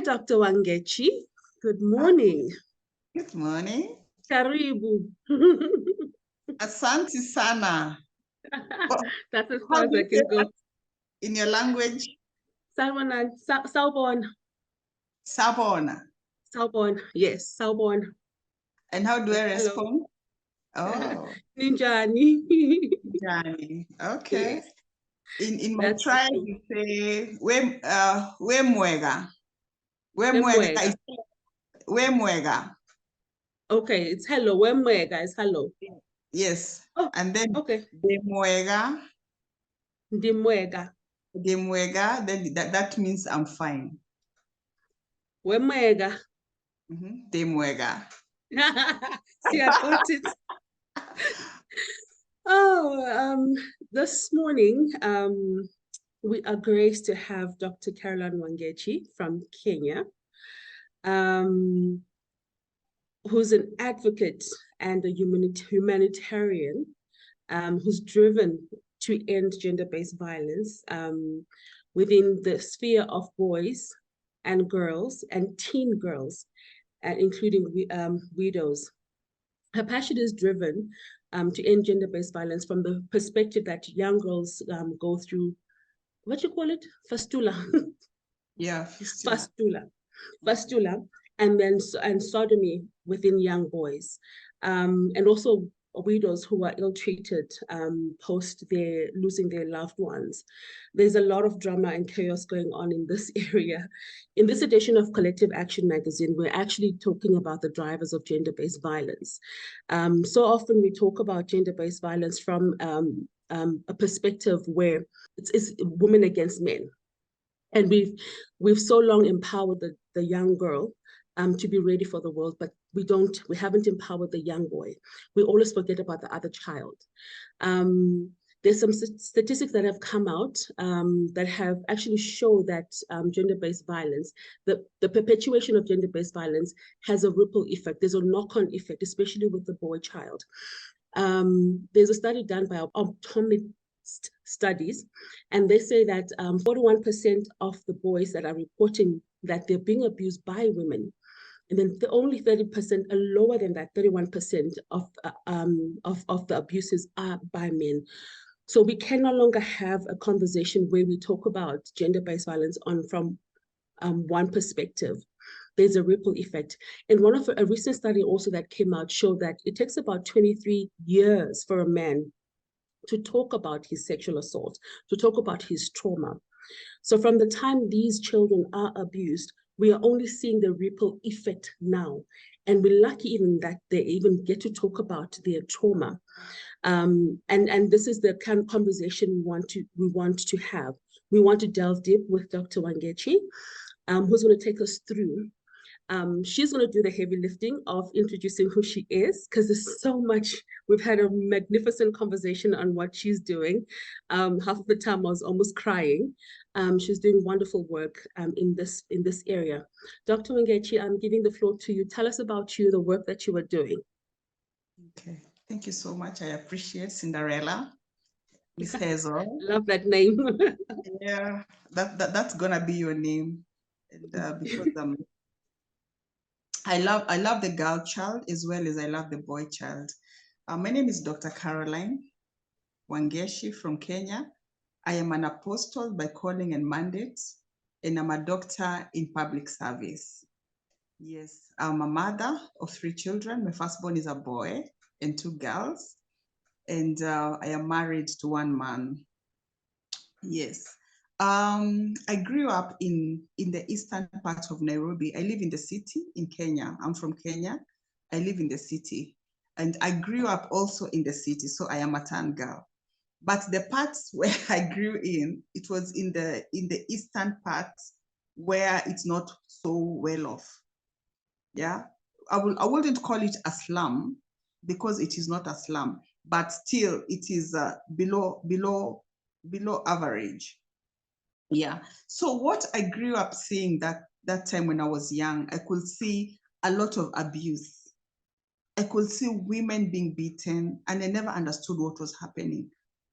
Dr. Wangeci. Good morning. Good morning. Karibu. Asante sana. That's as far as I can go. In your language? Salbona, Salbon. Sabona. Salbon, yes, Salbon. And how do I respond? Oh. Ninjani. Ninjani. Okay. Yes. In my tribe, we say Wemwega. Wemwega. Okay, it's hello. Wemwega is hello. Yes. Oh, and then okay. Demwega. Demwega. Demwega, then that means I'm fine. Wemwega. Demwega. See, I got it. This morning, we are graced to have Dr. Carolyne Wangeci from Kenya, who's an advocate and a humanitarian, who's driven to end gender-based violence within the sphere of boys and girls and teen girls, including widows. Her passion is driven to end gender-based violence from the perspective that young girls go through, what you call it? Fistula. Yeah, fistula. Fistula, and sodomy within young boys. And also widows who are ill-treated post losing their loved ones. There's a lot of drama and chaos going on in this area. In this edition of Collective Action magazine, we're actually talking about the drivers of gender-based violence. So often we talk about gender-based violence from a perspective where it's women against men. And we've so long empowered the young girl to be ready for the world, but we haven't empowered the young boy. We always forget about the other child. There's some statistics that have come out that have actually shown that gender-based violence, the perpetuation of gender-based violence has a ripple effect. There's a knock-on effect, especially with the boy child. There's a study done by optometrists studies, and they say that 41% of the boys that are reporting that they're being abused by women, and then only 30%, lower than that, 31% of the abuses are by men. So we can no longer have a conversation where we talk about gender-based violence from one perspective. There's a ripple effect. And a recent study also that came out showed that it takes about 23 years for a man to talk about his sexual assault, to talk about his trauma. So from the time these children are abused, we are only seeing the ripple effect now. And we're lucky even that they even get to talk about their trauma. And this is the kind of conversation we want to have. We want to delve deep with Dr. Wangeci, who's going to take us through. She's going to do the heavy lifting of introducing who she is, because there's so much. We've had a magnificent conversation on what she's doing. Half of the time I was almost crying. She's doing wonderful work in this area. Dr. Wangeci, I'm giving the floor to you. Tell us about you, the work that you are doing. Okay, thank you so much. I appreciate Cinderella, Miss Hazel. Love that name. Yeah, that's gonna be your name, and because I love the girl child as well as I love the boy child. My name is Dr. Carolyne Wangeci from Kenya. I am an apostle by calling and mandate, and I'm a doctor in public service. Yes, I'm a mother of 3 children. My firstborn is a boy and 2 girls, and I am married to 1 man. Yes. I grew up in the eastern part of Nairobi. I live in the city in Kenya. I'm from Kenya. I live in the city. And I grew up also in the city, so I am a town girl. But the parts where I grew in, it was in the eastern parts where it's not so well off. Yeah. I wouldn't call it a slum because it is not a slum, but still it is below average. Yeah. So what I grew up seeing that time when I was young, I could see a lot of abuse. I could see women being beaten, and I never understood what was happening.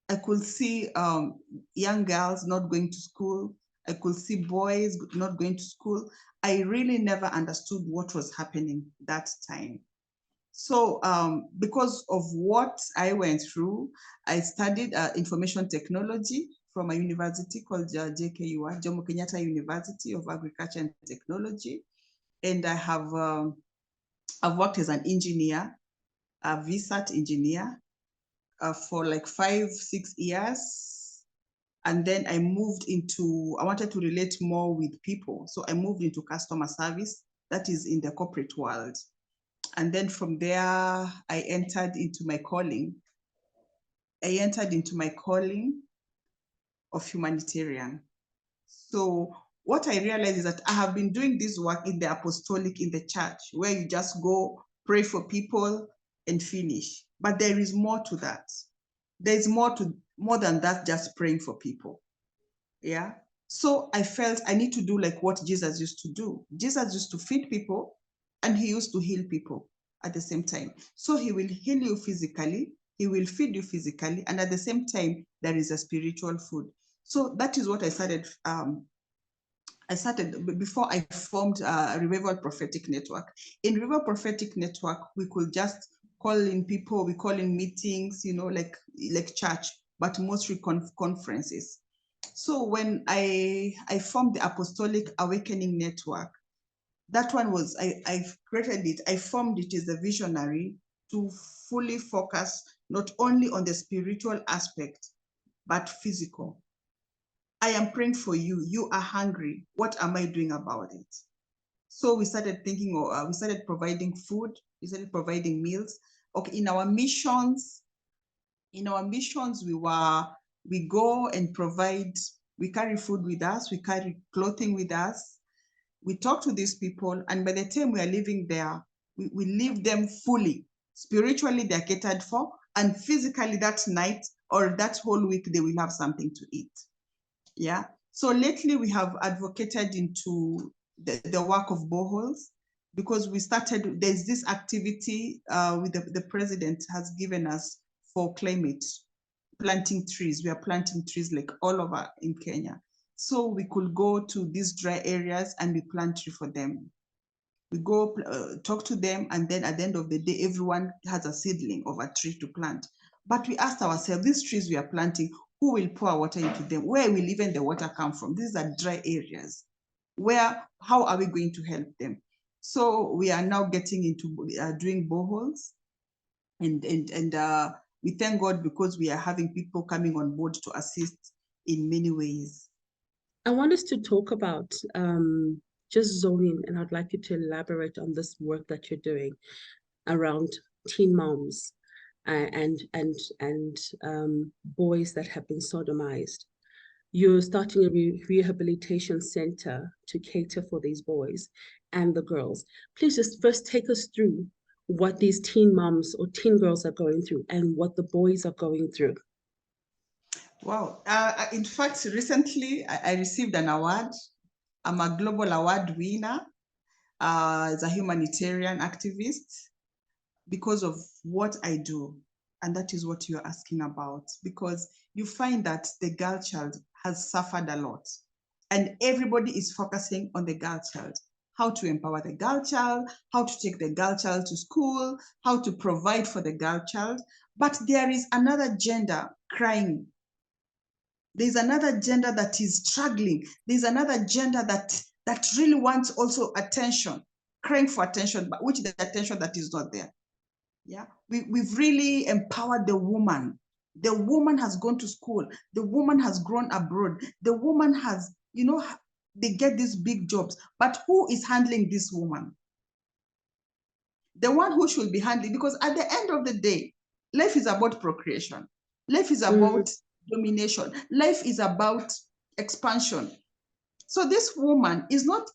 I could see young girls not going to school. I could see boys not going to school. I really never understood what was happening that time. So because of what I went through, I studied information technology from a university called JKUR, Jomo Kenyatta University of Agriculture and Technology. And I have I've worked as an engineer, a VSAT engineer for like 5-6 years. And then I moved into, I wanted to relate more with people. So I moved into customer service, that is in the corporate world. And then from there, I entered into my calling. I entered into my calling of humanitarian. So what I realized is that I have been doing this work in the apostolic, in the church, where you just go pray for people and finish. But there is more to that. There's more than that, just praying for people. Yeah. So I felt I need to do like what Jesus used to do. Jesus used to feed people and he used to heal people at the same time. So he will heal you physically, he will feed you physically, and at the same time, there is a spiritual food. So that is what I started. I started before I formed a Revival Prophetic Network. In Revival Prophetic Network, we could just call in people, we call in meetings, you know, like church, but mostly conferences. So when I formed the Apostolic Awakening Network, that one was, I created it, I formed it as a visionary to fully focus not only on the spiritual aspect, but physical. I am praying for you. You are hungry. What am I doing about it? So we started thinking, we started providing food. We started providing meals. Okay, in our missions, we go and provide. We carry food with us. We carry clothing with us. We talk to these people, and by the time we are living there, we leave them fully. Spiritually, they're catered for, and physically that night or that whole week, they will have something to eat. Yeah. So lately we have advocated into the work of boreholes because we started, there's this activity with the president has given us for climate, planting trees. We are planting trees like all over in Kenya. So we could go to these dry areas and we plant tree for them. We go talk to them, and then at the end of the day, everyone has a seedling of a tree to plant. But we asked ourselves, these trees we are planting, who will pour water into them? Where will even the water come from? These are dry areas. How are we going to help them? So we are now getting into doing boreholes, and we thank God because we are having people coming on board to assist in many ways. I want us to talk about just zoning, and I'd like you to elaborate on this work that you're doing around teen moms and boys that have been sodomized. You're starting a rehabilitation center to cater for these boys and the girls. Please just first take us through what these teen moms or teen girls are going through and what the boys are going through. Wow. In fact, recently I received an award. I'm a global award winner as a humanitarian activist because of what I do. And that is what you're asking about, because you find that the girl child has suffered a lot and everybody is focusing on the girl child, how to empower the girl child, how to take the girl child to school, how to provide for the girl child. But there is another gender crying. There's another gender that is struggling. There's another gender that really wants also attention, crying for attention, but which the attention that is not there. Yeah, we've really empowered the woman. The woman has gone to school. The woman has grown abroad. The woman has, they get these big jobs. But who is handling this woman? The one who should be handling, because at the end of the day, life is about procreation. Life is about domination. Life is about expansion. So this woman is not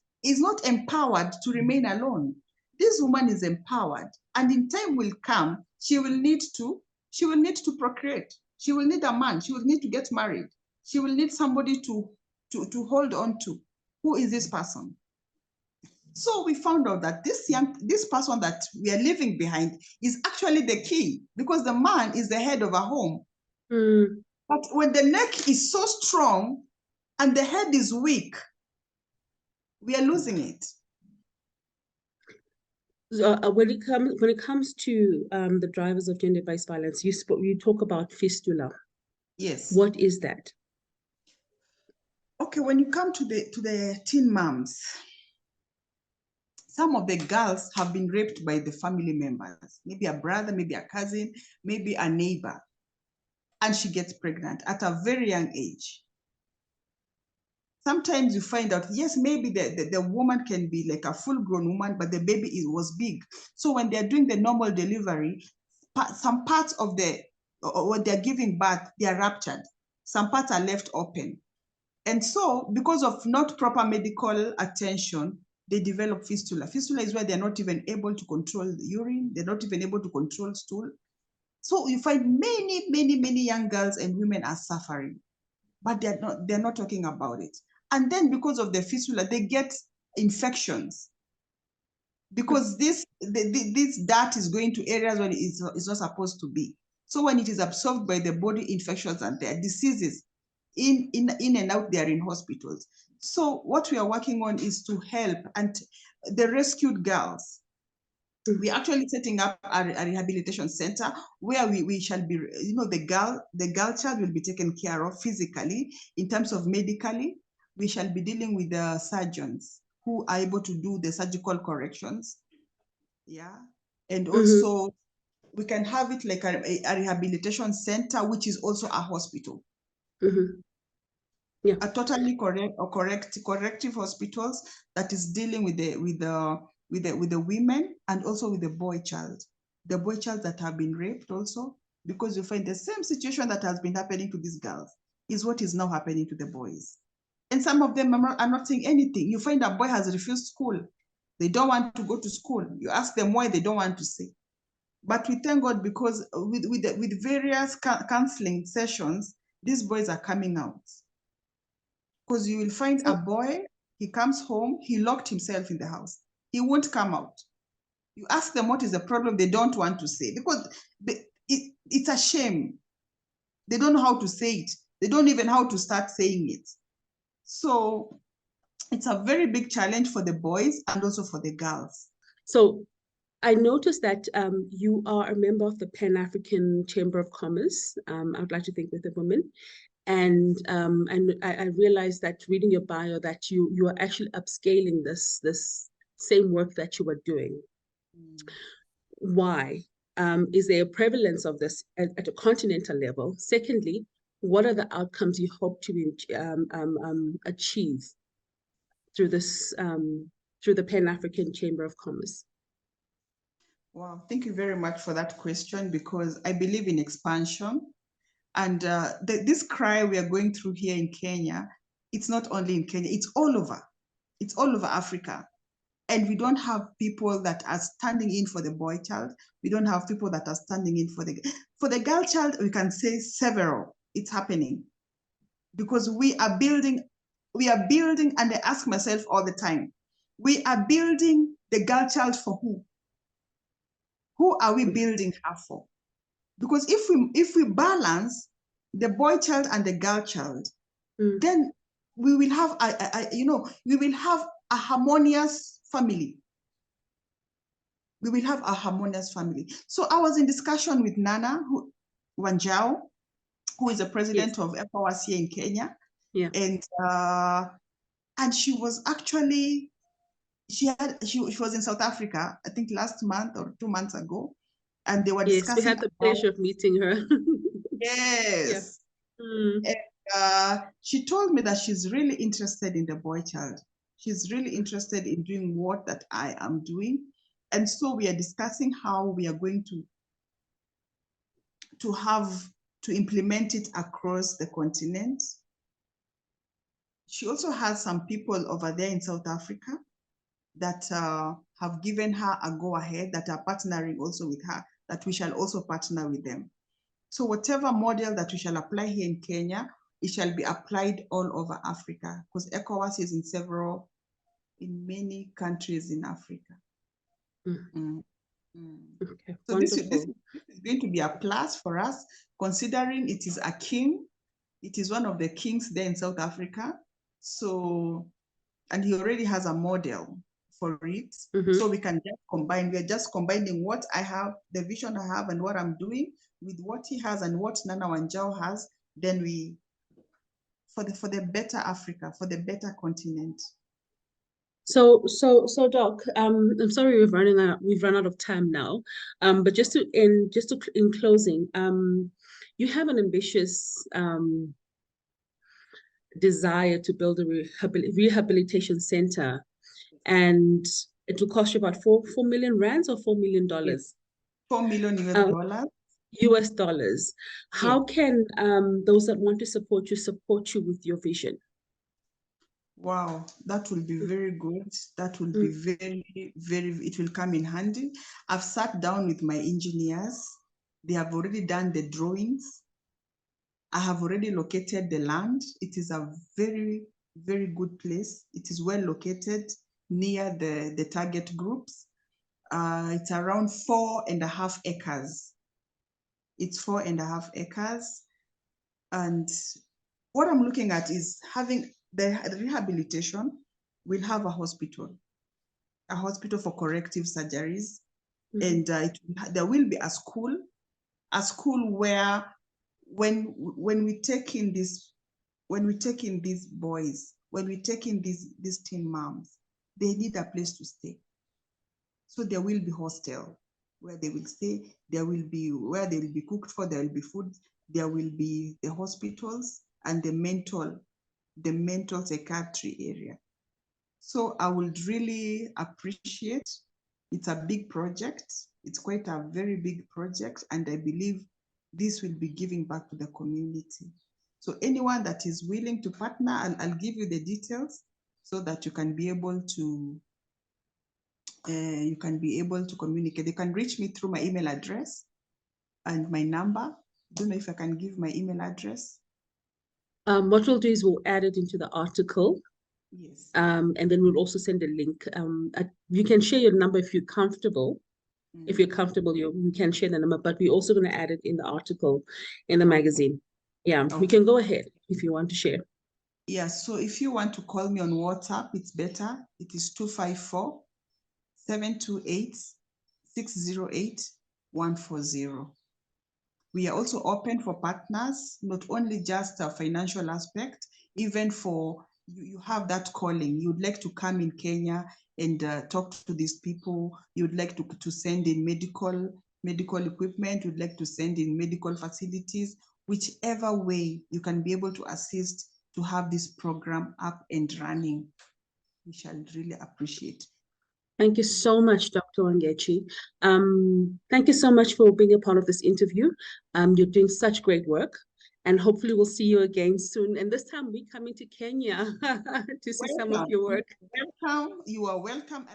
empowered to remain alone. This woman is empowered, and in time will come, she will need to procreate. She will need a man. She will need to get married. She will need somebody to hold on to. Who is this person? So we found out that this person that we are leaving behind is actually the key, because the man is the head of a home. But when the neck is so strong, and the head is weak, we are losing it. So, when it comes to the drivers of gender-based violence, you talk about fistula. Yes. What is that? Okay, when you come to the teen moms, some of the girls have been raped by the family members, maybe a brother, maybe a cousin, maybe a neighbor, and she gets pregnant at a very young age. Sometimes you find out, yes, maybe the woman can be like a full-grown woman, but the baby was big. So when they're doing the normal delivery, some parts of when they're giving birth, they are ruptured. Some parts are left open. And so because of not proper medical attention, they develop fistula. Fistula is where they're not even able to control the urine. They're not even able to control stool. So you find many, many, many young girls and women are suffering, but they're not talking about it. And then because of the fistula, they get infections because this dirt is going to areas where it's not supposed to be. So when it is absorbed by the body, infections and there are diseases in and out there in hospitals. So what we are working on is to help and the rescued girls. We're actually setting up a rehabilitation center where we shall be, the girl child will be taken care of physically. In terms of medically, we shall be dealing with the surgeons who are able to do the surgical corrections. Yeah. And also we can have it like a rehabilitation center, which is also a hospital. Yeah. A totally corrective hospitals that is dealing with the women and also with the boy child that have been raped also, because you find the same situation that has been happening to these girls is what is now happening to the boys. And some of them are not saying anything. You find a boy has refused school. They don't want to go to school. You ask them why, they don't want to say. But we thank God because with various counseling sessions, these boys are coming out. Because you will find a boy, he comes home, he locked himself in the house. He won't come out. You ask them what is the problem, they don't want to say because it's a shame. They don't know how to say it. They don't even know how to start saying it. So it's a very big challenge for the boys and also for the girls. So I noticed that you are a member of the Pan-African Chamber of Commerce. I would like to think with a woman. And I realized that reading your bio that you are actually upscaling this same work that you were doing. Why? Is there a prevalence of this at a continental level? Secondly, what are the outcomes you hope to achieve through this through the Pan-African Chamber of Commerce? Wow, thank you very much for that question, because I believe in expansion. And this cry we are going through here in Kenya, it's not only in Kenya, it's all over. It's all over Africa. And we don't have people that are standing in for the boy child. We don't have people that are standing in for the girl child. We can say several. It's happening because we are building, and I ask myself all the time, we are building the girl child for who? Who are we building her for? Because if we balance the boy child and the girl child, then we will have we will have a harmonious family. We will have a harmonious family. So I was in discussion with Nana Wanjao, who is the president of ECOWAS here in Kenya. Yeah. And she was actually, she was in South Africa, I think last month or 2 months ago. And they were discussing. We had the pleasure of meeting her. Yes. Yeah. And she told me that she's really interested in the boy child. She's really interested in doing what that I am doing. And so we are discussing how we are going to implement it across the continent. She also has some people over there in South Africa that have given her a go-ahead, that are partnering also with her, that we shall also partner with them. So whatever model that we shall apply here in Kenya, it shall be applied all over Africa, because ECOWAS is in many countries in Africa. Okay, so this is going to be a plus for us, considering it is a king. It is one of the kings there in South Africa. So, and he already has a model for it. So we can just combine, we're just combining what I have, the vision I have and what I'm doing with what he has and what Nana Wanjao has. Then we, for the better Africa, for the better continent. So, Doc, I'm sorry we've run out of time now. But just in closing, you have an ambitious desire to build a rehabilitation center, and it will cost you about 4 million rands or $4 million. Yes. $4 million US. US dollars. How Yes. can those that want to support you with your vision? Wow, that will be very good. That will be it will come in handy. I've sat down with my engineers. They have already done the drawings. I have already located the land. It is a very, very good place. It is well located near the target groups. It's around 4.5 acres. It's 4.5 acres. And what I'm looking at is having the rehabilitation will have a hospital for corrective surgeries. And there will be a school where when we take in these boys, when we take in these teen moms, they need a place to stay. So there will be hostel where they will stay. There will be where they will be cooked for. There will be food. There will be the hospitals and the mental psychiatry area. So I would really appreciate. It's a big project. It's quite a very big project, and I believe this will be giving back to the community. So anyone that is willing to partner, I'll give you the details so that you can be able to communicate. You can reach me through my email address and my number. I don't know if I can give my email address. What we'll do is we'll add it into the article. Yes. And then we'll also send a link. You can share your number if you're comfortable. If you're comfortable, you can share the number, but we're also going to add it in the article in the magazine. Yeah, we can go ahead if you want to share. Yeah, so if you want to call me on WhatsApp, it's better. It is 254-728-608-140. We are also open for partners, not only just a financial aspect, even for you have that calling. You'd like to come in Kenya and talk to these people. You'd like to send in medical equipment. You'd like to send in medical facilities. Whichever way you can be able to assist to have this program up and running, we shall really appreciate. Thank you so much, Dr. Wangeci. Thank you so much for being a part of this interview. You're doing such great work, and hopefully we'll see you again soon. And this time we're coming to Kenya to see some of your work. Welcome. You are welcome.